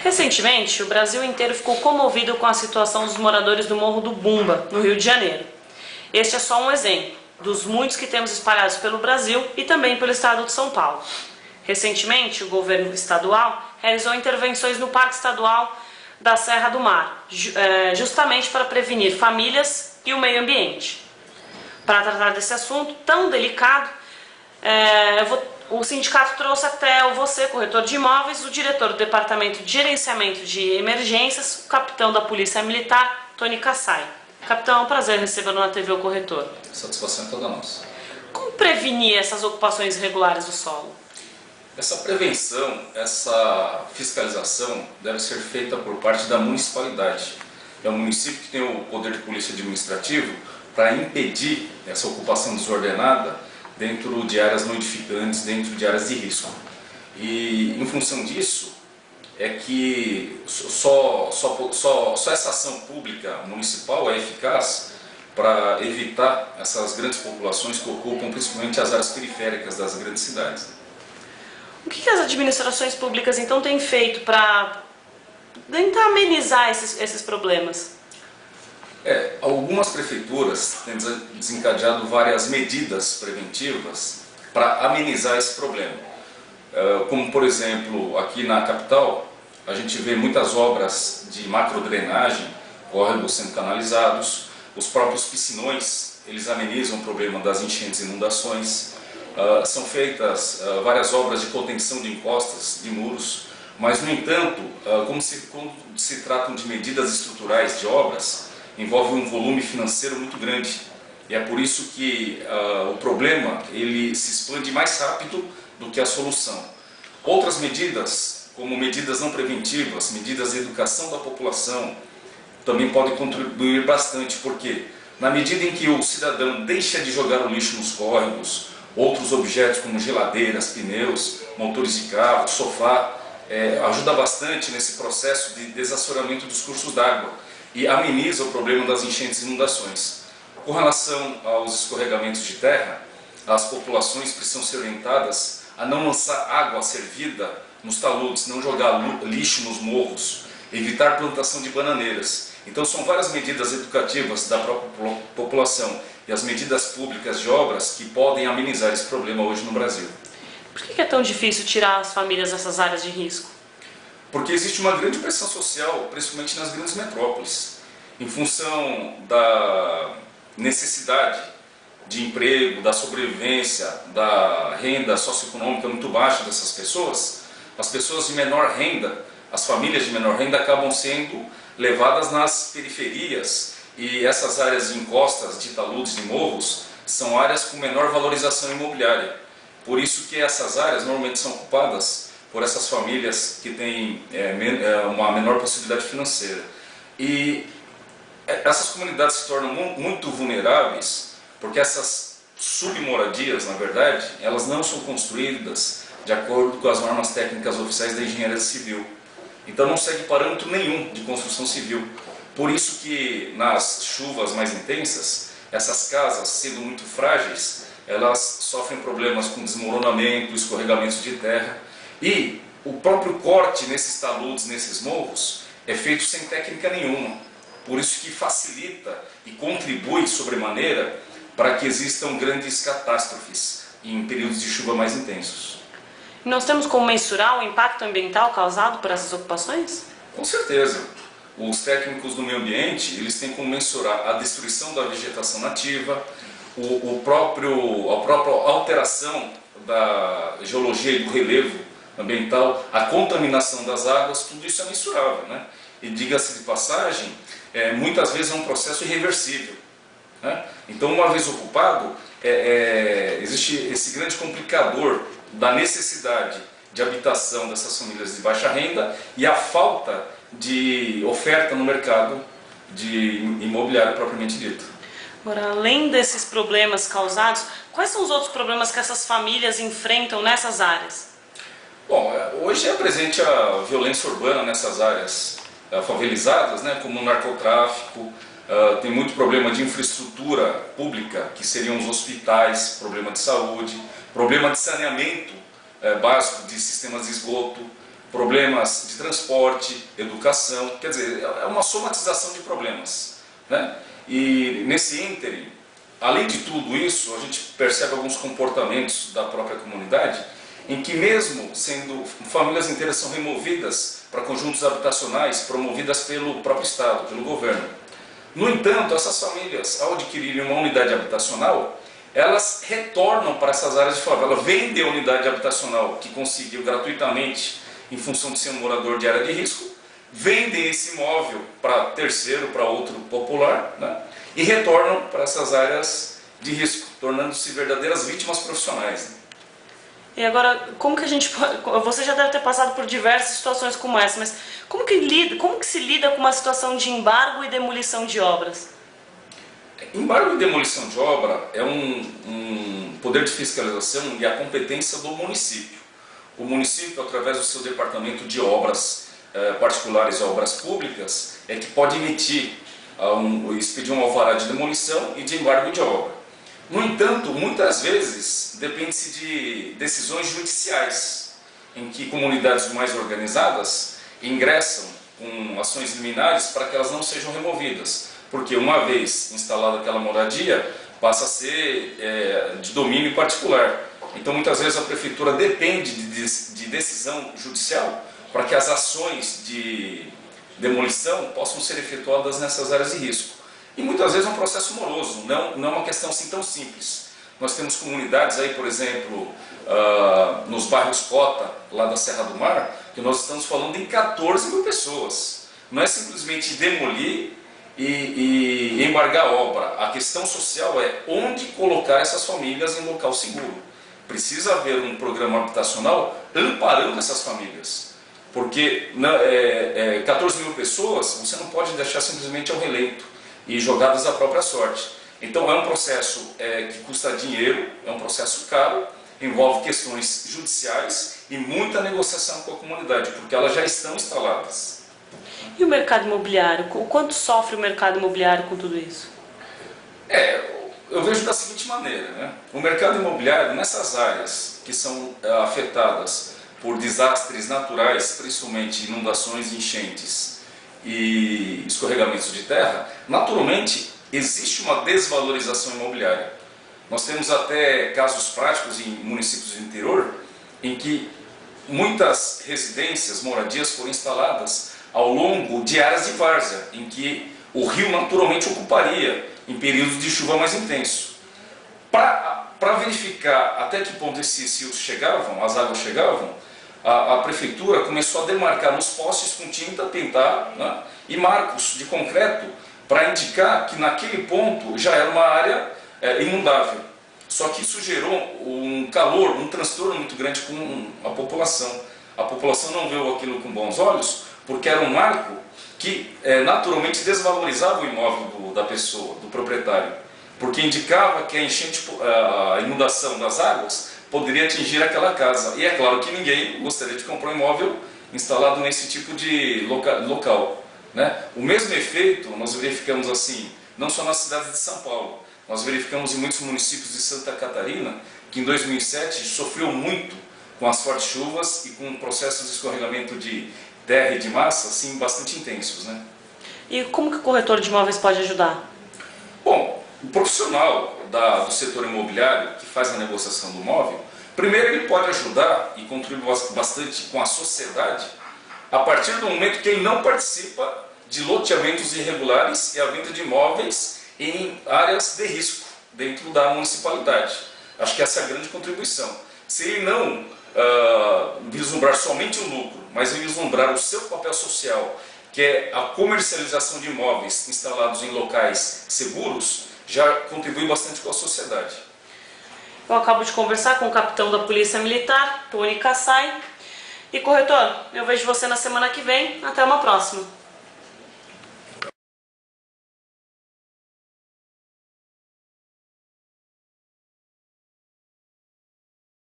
Recentemente, o Brasil inteiro ficou comovido com a situação dos moradores do Morro do Bumba, no Rio de Janeiro. Este é só um exemplo dos muitos que temos espalhados pelo Brasil e também pelo estado de São Paulo. Recentemente, o governo estadual realizou intervenções no Parque Estadual da Serra do Mar, justamente para prevenir famílias e o meio ambiente. Para tratar desse assunto tão delicado, o sindicato trouxe até você, corretor de imóveis, o diretor do Departamento de Gerenciamento de Emergências, o capitão da Polícia Militar, Tony Kassai. Capitão, é um prazer recebê-lo na TV O Corretor. Satisfação é toda nossa. Como prevenir essas ocupações irregulares do solo? Essa prevenção, essa fiscalização deve ser feita por parte da municipalidade. É o município que tem o poder de polícia administrativo para impedir essa ocupação desordenada dentro de áreas notificantes, dentro de áreas de risco. E em função disso, é que só essa ação pública municipal é eficaz para evitar essas grandes populações que ocupam principalmente as áreas periféricas das grandes cidades. O que as administrações públicas então têm feito para tentar amenizar esses problemas? Algumas prefeituras têm desencadeado várias medidas preventivas para amenizar esse problema. Como, por exemplo, aqui na capital, a gente vê muitas obras de macrodrenagem, córregos sendo canalizados, os próprios piscinões, eles amenizam o problema das enchentes e inundações. São feitas várias obras de contenção de encostas, de muros, mas, no entanto, como se tratam de medidas estruturais de obras, envolve um volume financeiro muito grande. E é por isso que o problema ele se expande mais rápido do que a solução. Outras medidas, como medidas não preventivas, medidas de educação da população, também podem contribuir bastante, porque na medida em que o cidadão deixa de jogar o lixo nos córregos, outros objetos como geladeiras, pneus, motores de carro, sofá, ajuda bastante nesse processo de desassoreamento dos cursos d'água e ameniza o problema das enchentes e inundações. Com relação aos escorregamentos de terra, as populações precisam ser orientadas a não lançar água servida nos taludes, não jogar lixo nos morros, evitar plantação de bananeiras. Então são várias medidas educativas da própria população e as medidas públicas de obras que podem amenizar esse problema hoje no Brasil. Por que é tão difícil tirar as famílias dessas áreas de risco? Porque existe uma grande pressão social, principalmente nas grandes metrópoles, em função da necessidade de emprego, da sobrevivência, da renda socioeconômica muito baixa dessas pessoas. As pessoas de menor renda, as famílias de menor renda acabam sendo levadas nas periferias e essas áreas de encostas, de taludes, de morros, são áreas com menor valorização imobiliária. Por isso que essas áreas normalmente são ocupadas por essas famílias que têm uma menor possibilidade financeira. E essas comunidades se tornam muito vulneráveis porque essas submoradias, na verdade, elas não são construídas de acordo com as normas técnicas oficiais da engenharia civil. Então não segue parâmetro nenhum de construção civil. Por isso que nas chuvas mais intensas, essas casas, sendo muito frágeis, elas sofrem problemas com desmoronamento, escorregamentos de terra. E o próprio corte nesses taludes, nesses morros, é feito sem técnica nenhuma. Por isso que facilita e contribui sobremaneira para que existam grandes catástrofes em períodos de chuva mais intensos. Nós temos como mensurar o impacto ambiental causado por essas ocupações? Com certeza. Os técnicos do meio ambiente, eles têm como mensurar a destruição da vegetação nativa, a própria alteração da geologia e do relevo ambiental, a contaminação das águas, tudo isso é mensurável, né? E diga-se de passagem, muitas vezes é um processo irreversível, né? Então, uma vez ocupado, existe esse grande complicador da necessidade de habitação dessas famílias de baixa renda e a falta de oferta no mercado de imobiliário propriamente dito. Agora, além desses problemas causados, quais são os outros problemas que essas famílias enfrentam nessas áreas? Bom, hoje é presente a violência urbana nessas áreas favelizadas, né, como o narcotráfico, tem muito problema de infraestrutura pública, que seriam os hospitais, problema de saúde, problema de saneamento básico de sistemas de esgoto, problemas de transporte, educação, quer dizer, é uma somatização de problemas, né? E nesse ínterim, além de tudo isso, a gente percebe alguns comportamentos da própria comunidade em que mesmo sendo famílias inteiras são removidas para conjuntos habitacionais promovidas pelo próprio Estado, pelo governo. No entanto, essas famílias, ao adquirirem uma unidade habitacional, elas retornam para essas áreas de favela, vendem a unidade habitacional que conseguiu gratuitamente em função de ser um morador de área de risco, vendem esse imóvel para terceiro, para outro popular, né? E retornam para essas áreas de risco, tornando-se verdadeiras vítimas profissionais, né? E agora, como que a gente pode... Você já deve ter passado por diversas situações como essa, mas como que se lida com uma situação de embargo e demolição de obras? Embargo e demolição de obra é um poder de fiscalização e a competência do município. O município, através do seu departamento de obras particulares e obras públicas, é que pode expedir um alvará de demolição e de embargo de obra. No entanto, muitas vezes depende-se de decisões judiciais, em que comunidades mais organizadas ingressam com ações liminares para que elas não sejam removidas, porque uma vez instalada aquela moradia, passa a ser de domínio particular. Então muitas vezes a prefeitura depende de decisão judicial para que as ações de demolição possam ser efetuadas nessas áreas de risco. E muitas vezes é um processo moroso, não é uma questão assim tão simples. Nós temos comunidades aí, por exemplo, nos bairros Cota, lá da Serra do Mar, que nós estamos falando em 14 mil pessoas. Não é simplesmente demolir e embargar a obra. A questão social é onde colocar essas famílias em local seguro. Precisa haver um programa habitacional amparando essas famílias. Porque 14 mil pessoas você não pode deixar simplesmente ao relento e jogadas à própria sorte. Então é um processo que custa dinheiro, é um processo caro, envolve questões judiciais e muita negociação com a comunidade, porque elas já estão instaladas. E o mercado imobiliário? O quanto sofre o mercado imobiliário com tudo isso? Eu vejo da seguinte maneira, né? O mercado imobiliário, nessas áreas que são afetadas por desastres naturais, principalmente inundações, enchentes e escorregamentos de terra, naturalmente existe uma desvalorização imobiliária. Nós temos até casos práticos em municípios do interior em que muitas residências, moradias foram instaladas ao longo de áreas de várzea, em que o rio naturalmente ocuparia em períodos de chuva mais intenso. Para verificar até que ponto esses rios chegavam, as águas chegavam, a prefeitura começou a demarcar nos postes com tinta, pintar, né, e marcos de concreto para indicar que naquele ponto já era uma área inundável. Só que isso gerou um calor, um transtorno muito grande com a população. A população não viu aquilo com bons olhos, porque era um marco que naturalmente desvalorizava o imóvel da pessoa, do proprietário, porque indicava que a inundação das águas poderia atingir aquela casa. E é claro que ninguém gostaria de comprar um imóvel instalado nesse tipo de local, né? O mesmo efeito nós verificamos assim, não só na cidade de São Paulo, nós verificamos em muitos municípios de Santa Catarina, que em 2007 sofreu muito com as fortes chuvas e com processos de escorregamento de terra e de massa assim, bastante intensos, né? E como que o corretor de imóveis pode ajudar? Bom, o profissional do setor imobiliário que faz a negociação do imóvel, primeiro ele pode ajudar e contribuir bastante com a sociedade a partir do momento que ele não participa de loteamentos irregulares e a venda de imóveis em áreas de risco dentro da municipalidade. Acho que essa é a grande contribuição. Se ele não vislumbrar somente o lucro, mas vislumbrar o seu papel social, que é a comercialização de imóveis instalados em locais seguros, já contribui bastante com a sociedade. Eu acabo de conversar com o capitão da Polícia Militar, Tony Kassai. E corretor, eu vejo você na semana que vem. Até uma próxima.